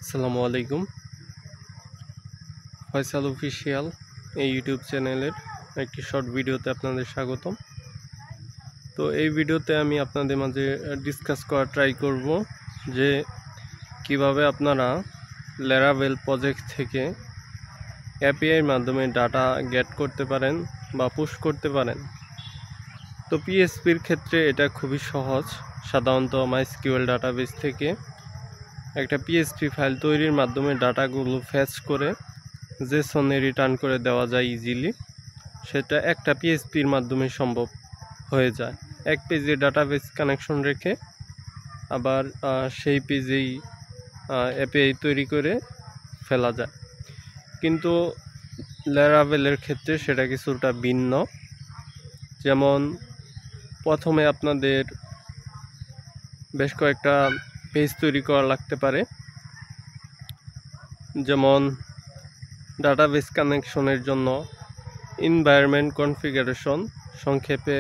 আসসালামু আলাইকুম। ফয়সাল অফিসিয়াল এই ইউটিউব চ্যানেলের একটি শর্ট ভিডিওতে আপনাদের স্বাগতম। তো এই ভিডিওতে আমি আপনাদের মাঝে ডিসকাস করা ট্রাই করব যে কিভাবে আপনারা ল্যারাভেল প্রজেক্ট থেকে এপিআইয়ের মাধ্যমে ডাটা গেট করতে পারেন বা পুশ করতে পারেন। তো পিএসপির ক্ষেত্রে এটা খুবই সহজ। সাধারণত মাইস্কিউএল ডাটাবেস থেকে একটা পিএসপি ফাইল তৈরির মাধ্যমে ডাটাগুলো ফেচ করে জেসনে রিটার্ন করে দেওয়া যায় ইজিলি। সেটা একটা পিএসপির মাধ্যমে সম্ভব হয়ে যায়। এক পেজে ডাটাবেস কানেকশন রেখে আবার সেই পেজেই এপিআই তৈরি করে ফেলা যায়। কিন্তু ল্যারাভেলের ক্ষেত্রে সেটা কিছুটা ভিন্ন। যেমন প্রথমে আপনাদের বেশ কয়েকটা পেজ তৈরি করা লাগতে পারে। যেমন ডাটাবেস কানেকশনের জন্য এনভায়রনমেন্ট কনফিগারেশন, সংক্ষেপে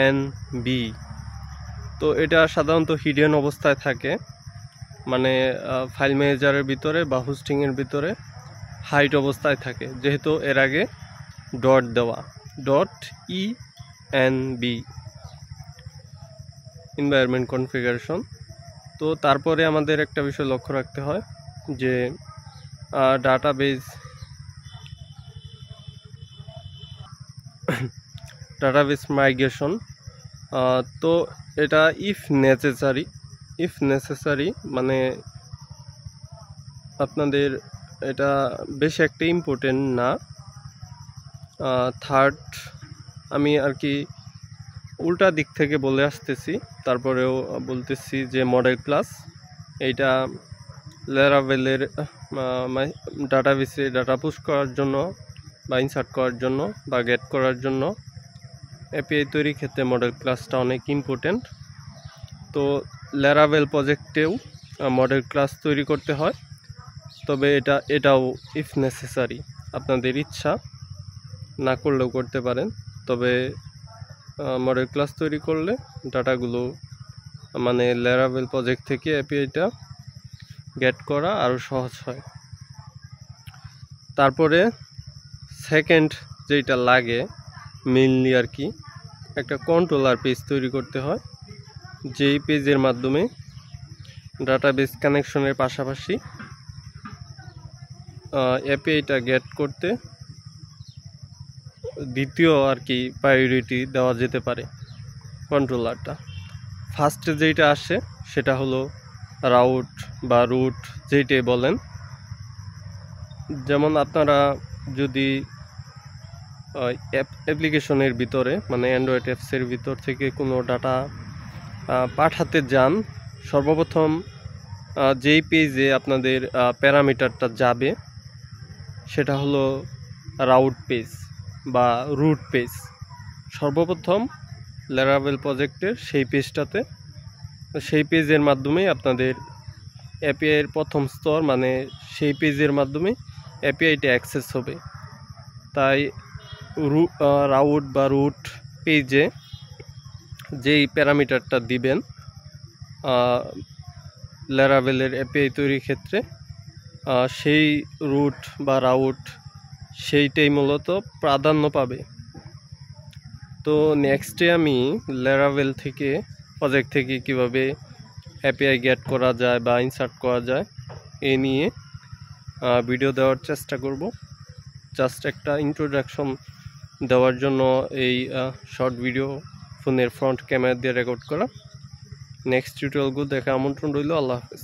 .env। তো এটা সাধারণত হিডেন অবস্থায় থাকে, মানে ফাইল ম্যানেজারের ভিতরে বা হোস্টিংয়ের ভিতরে হাইড অবস্থায় থাকে, যেহেতু এর আগে ডট দেওয়া .env এনভায়রনমেন্ট কনফিগারেশন। তো তারপরে আমাদের একটা বিষয় লক্ষ্য রাখতে হয় যে ডাটাবেস মাইগ্রেশন। তো এটা ইফ নেসেসারি মানে আপনাদের এটা বেশ একটা ইম্পর্টেন্ট না। থার্ড, আমি আর কি উল্টা দিক থেকে বলে আসতেছি, তারপরেও বলতেছি যে মডেল ক্লাস এইটা ল্যারাভেলের ডাটাবেসে ডাটা পুশ করার জন্য বা ইনসার্ট করার জন্য বা গেট করার জন্য এপিআই তৈরির ক্ষেত্রে মডেল ক্লাসটা অনেক ইম্পর্টেন্ট। তো ল্যারাভেল প্রজেক্টেও মডেল ক্লাস তৈরি করতে হয়, তবে এটাও ইফ নেসেসারি, আপনাদের ইচ্ছা না করলেও করতে পারেন। তবে মডেল ক্লাস তৈরি করলে ডাটাগুলো মানে ল্যারাভেল প্রজেক্ট থেকে এপিআইটা গেট করা আরও সহজ হয়। তারপরে সেকেন্ড যেটা লাগে মেইনলি আর কি, একটা কন্ট্রোলার পেজ তৈরি করতে হয়, যেই পেজের মাধ্যমে ডাটাবেস কানেকশনের পাশাপাশি এপিআইটা গেট করতে দ্বিতীয় আর কি প্রায়োরিটি দেওয়া যেতে পারে কন্ট্রোলারটা। ফার্স্টে যেটা আসে সেটা হলো রাউট বা রুট, যেইটাই বলেন। যেমন আপনারা যদি অ্যাপ্লিকেশনের ভিতরে মানে অ্যান্ড্রয়েড অ্যাপসের ভিতর থেকে কোনো ডাটা পাঠাতে যান, সর্বপ্রথম যেই পেজে আপনাদের প্যারামিটারটা যাবে সেটা হলো রাউট পেজ বা রুট পেজ। সর্বপ্রথম ল্যারাভেল প্রজেক্টের সেই পেজটাতে, সেই পেজের মাধ্যমেই আপনাদের এপিআইয়ের প্রথম স্তর, মানে সেই পেজের মাধ্যমে এপিআইটা অ্যাক্সেস হবে। তাই রাউট বা রুট পেজে যেই প্যারামিটারটা দিবেন ল্যারাভেলের এপিআই তৈরির ক্ষেত্রে, সেই রুট বা রাউট সেইটাই মূলত প্রাধান্য পাবে। তো নেক্সটে আমি ল্যারাভেল থেকে প্রজেক্ট থেকে কিভাবে এপিআই গেট করা যায় বা ইনসার্ট করা যায় এই নিয়ে ভিডিও দেওয়ার চেষ্টা করব। জাস্ট একটা ইন্ট্রোডাকশন দেওয়ার জন্য এই শর্ট ভিডিও ফোনের ফ্রন্ট ক্যামেরা দিয়ে রেকর্ড করা। নেক্সট টিউটোরিয়ালগুলো দেখা আমন্ত্রণ রইল। আল্লাহ হাফেজ।